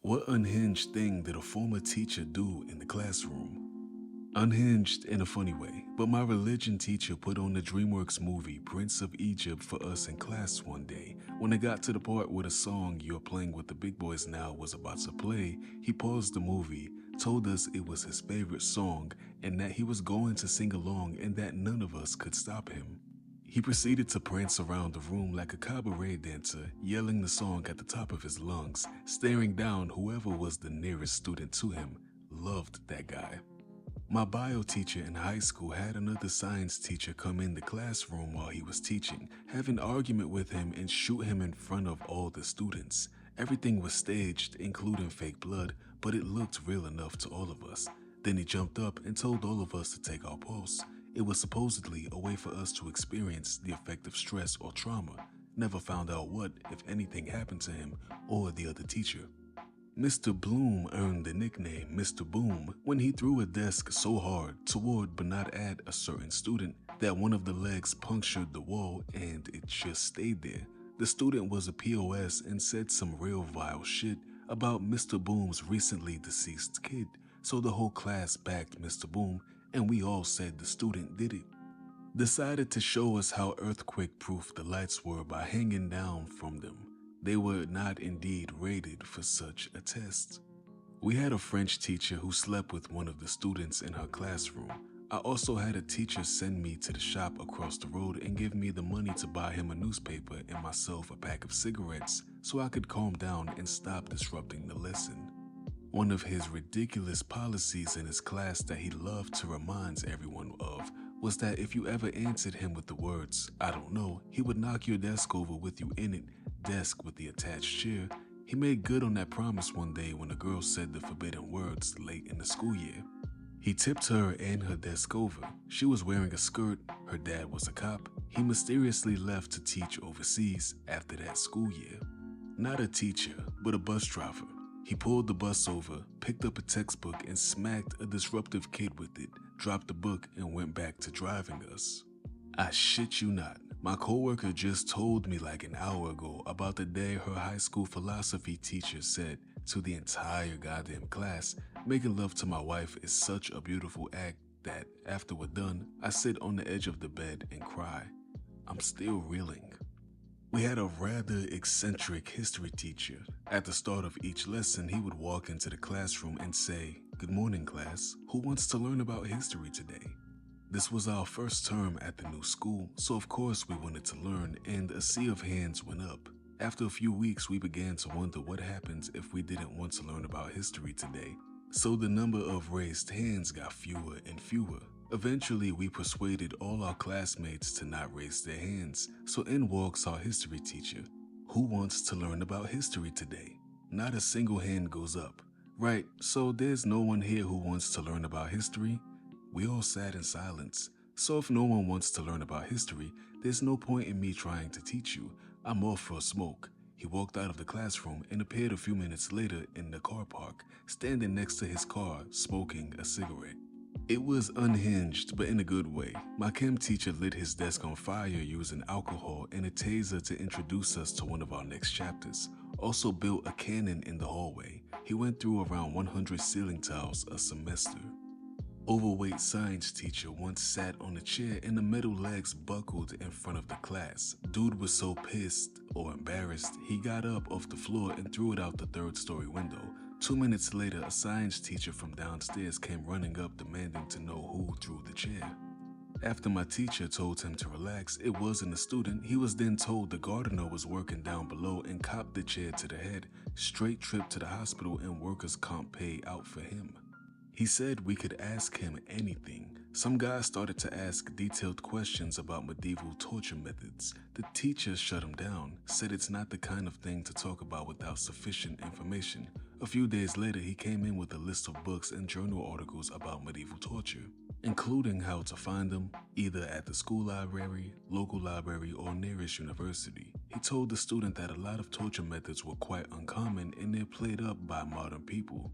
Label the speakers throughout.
Speaker 1: What unhinged thing did a former teacher do in the classroom? Unhinged in a funny way, but my religion teacher put on the DreamWorks movie Prince of Egypt for us in class one day. When it got to the part where the song You're Playing with the Big Boys Now was about to play, he paused the movie, told us it was his favorite song, and that he was going to sing along and that none of us could stop him. He proceeded to prance around the room like a cabaret dancer, yelling the song at the top of his lungs, staring down whoever was the nearest student to him. Loved that guy. My bio teacher in high school had another science teacher come in the classroom while he was teaching, have an argument with him and shoot him in front of all the students. Everything was staged, including fake blood, but it looked real enough to all of us. Then he jumped up and told all of us to take our pulse. It was supposedly a way for us to experience the effect of stress or trauma. Never found out what, if anything, happened to him or the other teacher. Mr. Bloom earned the nickname Mr. Boom when he threw a desk so hard toward but not at a certain student that one of the legs punctured the wall and it just stayed there. The student was a POS and said some real vile shit about Mr. Boom's recently deceased kid, so the whole class backed Mr. Boom and we all said the student did it. Decided to show us how earthquake-proof the lights were by hanging down from them. They were not indeed rated for such a test. We had a French teacher who slept with one of the students in her classroom. I also had a teacher send me to the shop across the road and give me the money to buy him a newspaper and myself a pack of cigarettes so I could calm down and stop disrupting the lesson. One of his ridiculous policies in his class that he loved to remind everyone of was that if you ever answered him with the words, "I don't know," he would knock your desk over with you in it, desk with the attached chair. He made good on that promise one day when a girl said the forbidden words late in the school year. He tipped her and her desk over. She was wearing a skirt, her dad was a cop. He mysteriously left to teach overseas after that school year. Not a teacher, but a bus driver. He pulled the bus over, picked up a textbook and smacked a disruptive kid with it, dropped the book and went back to driving us. I shit you not, my coworker just told me like an hour ago about the day her high school philosophy teacher said to the entire goddamn class, "Making love to my wife is such a beautiful act that after we're done, I sit on the edge of the bed and cry." I'm still reeling. We had a rather eccentric history teacher. At the start of each lesson, he would walk into the classroom and say, "Good morning, class. Who wants to learn about history today?" This was our first term at the new school, so of course we wanted to learn, and a sea of hands went up. After a few weeks, we began to wonder what happens if we didn't want to learn about history today. So the number of raised hands got fewer and fewer. Eventually, we persuaded all our classmates to not raise their hands, so in walks our history teacher. Who wants to learn about history today? Not a single hand goes up. Right, so there's no one here who wants to learn about history? We all sat in silence. So if no one wants to learn about history, there's no point in me trying to teach you. I'm off for a smoke. He walked out of the classroom and appeared a few minutes later in the car park, standing next to his car, smoking a cigarette. It was unhinged, but in a good way. My chem teacher lit his desk on fire using alcohol and a taser to introduce us to one of our next chapters. Also built a cannon in the hallway. He went through around 100 ceiling tiles a semester. Overweight science teacher once sat on a chair and the metal legs buckled in front of the class. Dude was so pissed or embarrassed, he got up off the floor and threw it out the third-story window. 2 minutes later, a science teacher from downstairs came running up demanding to know who threw the chair. After my teacher told him to relax, it wasn't a student. He was then told the gardener was working down below and copped the chair to the head, straight trip to the hospital and workers' comp pay out for him. He said we could ask him anything. Some guy started to ask detailed questions about medieval torture methods. The teacher shut him down, said it's not the kind of thing to talk about without sufficient information. A few days later, he came in with a list of books and journal articles about medieval torture, including how to find them, either at the school library, local library, or nearest university. He told the student that a lot of torture methods were quite uncommon and they're played up by modern people,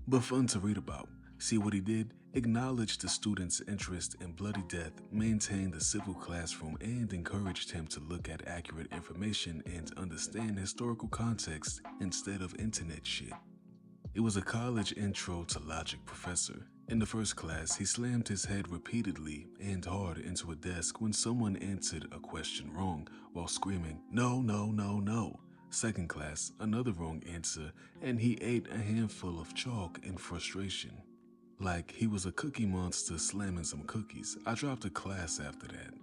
Speaker 1: but fun to read about. See what he did? Acknowledged the student's interest in bloody death, maintained the civil classroom, and encouraged him to look at accurate information and understand historical context instead of internet shit. It was a college intro to logic professor. In the first class, he slammed his head repeatedly and hard into a desk when someone answered a question wrong while screaming, "No, no, no, no." Second class, another wrong answer, and he ate a handful of chalk in frustration. Like he was a cookie monster slamming some cookies. I dropped a class after that.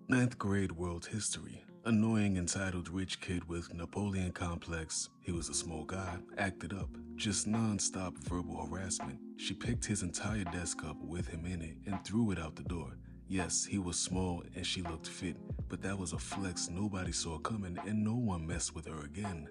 Speaker 1: Ninth grade world history. Annoying entitled rich kid with Napoleon complex. He was a small guy, acted up, just non-stop verbal harassment. She picked his entire desk up with him in it and threw it out the door. Yes, he was small and she looked fit, but that was a flex nobody saw coming and no one messed with her again.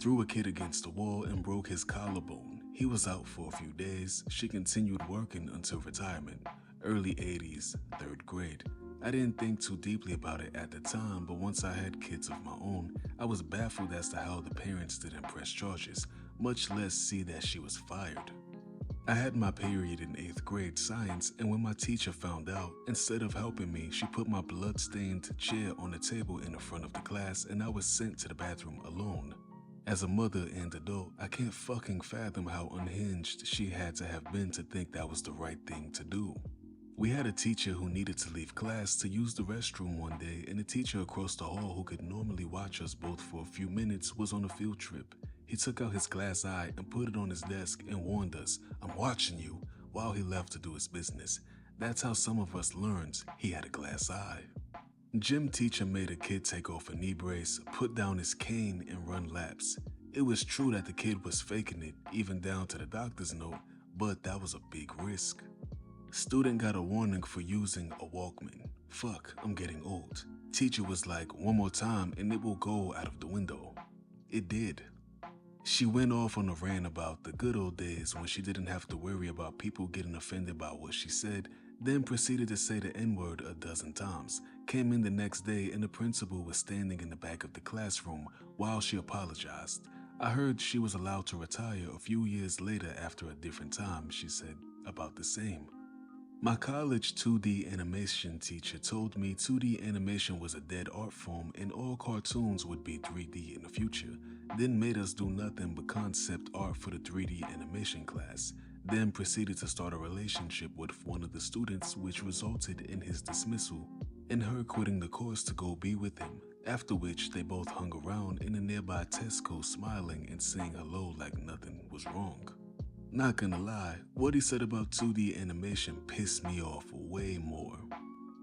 Speaker 1: Threw a kid against the wall and broke his collarbone. He was out for a few days. She continued working until retirement. Early 80s, third grade. I didn't think too deeply about it at the time, but once I had kids of my own, I was baffled as to how the parents didn't press charges, much less see that she was fired. I had my period in 8th grade science, and when my teacher found out, instead of helping me, she put my blood-stained chair on the table in the front of the class and I was sent to the bathroom alone. As a mother and adult, I can't fucking fathom how unhinged she had to have been to think that was the right thing to do. We had a teacher who needed to leave class to use the restroom one day, and a teacher across the hall who could normally watch us both for a few minutes was on a field trip. He took out his glass eye and put it on his desk and warned us, "I'm watching you," while he left to do his business. That's how some of us learned he had a glass eye. Gym teacher made a kid take off a knee brace, put down his cane, and run laps. It was true that the kid was faking it, even down to the doctor's note, but that was a big risk. Student got a warning for using a Walkman. Fuck, I'm getting old. Teacher was like, "One more time and it will go out of the window." It did. She went off on a rant about the good old days when she didn't have to worry about people getting offended by what she said, then proceeded to say the N-word a dozen times. Came in the next day and the principal was standing in the back of the classroom while she apologized. I heard she was allowed to retire a few years later after a different time, she said about the same. My college 2D animation teacher told me 2D animation was a dead art form and all cartoons would be 3D in the future, then made us do nothing but concept art for the 3D animation class, then proceeded to start a relationship with one of the students which resulted in his dismissal and her quitting the course to go be with him, after which they both hung around in a nearby Tesco smiling and saying hello like nothing was wrong. Not gonna lie, what he said about 2D animation pissed me off way more.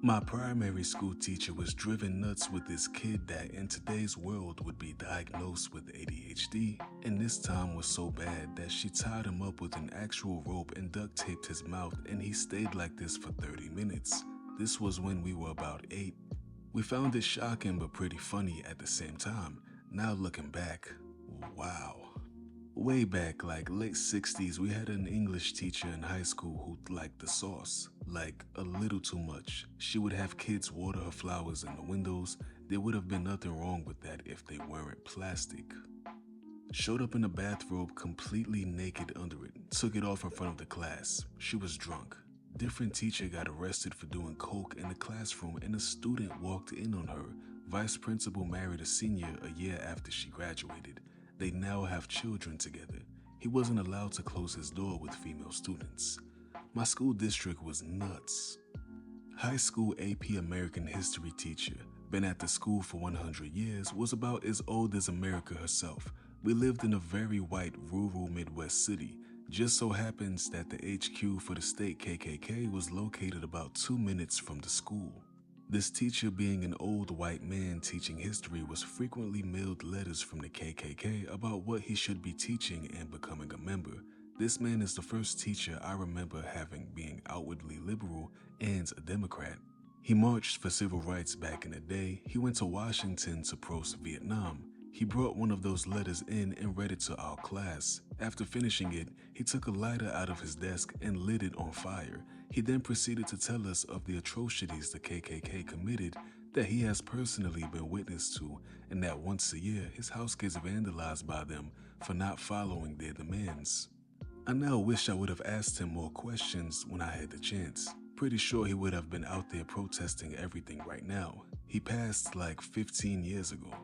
Speaker 1: My primary school teacher was driven nuts with this kid that in today's world would be diagnosed with ADHD, and this time was so bad that she tied him up with an actual rope and duct taped his mouth and he stayed like this for 30 minutes. This was when we were about 8. We found it shocking but pretty funny at the same time. Now looking back, wow. Way back, like late 60s, we had an English teacher in high school who liked the sauce, like a little too much. She would have kids water her flowers in the windows. There would have been nothing wrong with that if they weren't plastic. Showed up in a bathrobe completely naked under it, took it off in front of the class. She was drunk. Different teacher got arrested for doing coke in the classroom and a student walked in on her. Vice principal married a senior a year after she graduated. They now have children together. He wasn't allowed to close his door with female students. My school district was nuts. High school AP American history teacher, been at the school for 100 years, was about as old as America herself. We lived in a very white rural Midwest city. Just so happens that the HQ for the state KKK was located about 2 minutes from the school. This teacher, being an old white man teaching history, was frequently mailed letters from the KKK about what he should be teaching and becoming a member. This man is the first teacher I remember having being outwardly liberal and a Democrat. He marched for civil rights back in the day. He went to Washington to prost Vietnam. He brought one of those letters in and read it to our class. After finishing it, he took a lighter out of his desk and lit it on fire. He then proceeded to tell us of the atrocities the KKK committed that he has personally been witness to, and that once a year his house gets vandalized by them for not following their demands. I now wish I would have asked him more questions when I had the chance. Pretty sure he would have been out there protesting everything right now. He passed like 15 years ago.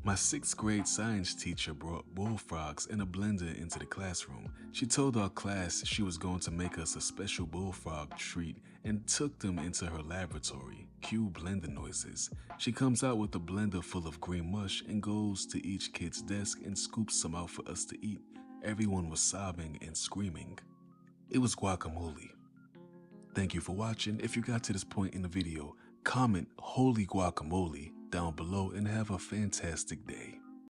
Speaker 1: My 6th grade science teacher brought bullfrogs and a blender into the classroom. She told our class she was going to make us a special bullfrog treat and took them into her laboratory. Cue blender noises. She comes out with a blender full of green mush and goes to each kid's desk and scoops some out for us to eat. Everyone was sobbing and screaming. It was guacamole. Thank you for watching. If you got to this point in the video, comment holy guacamole down below and have a fantastic day.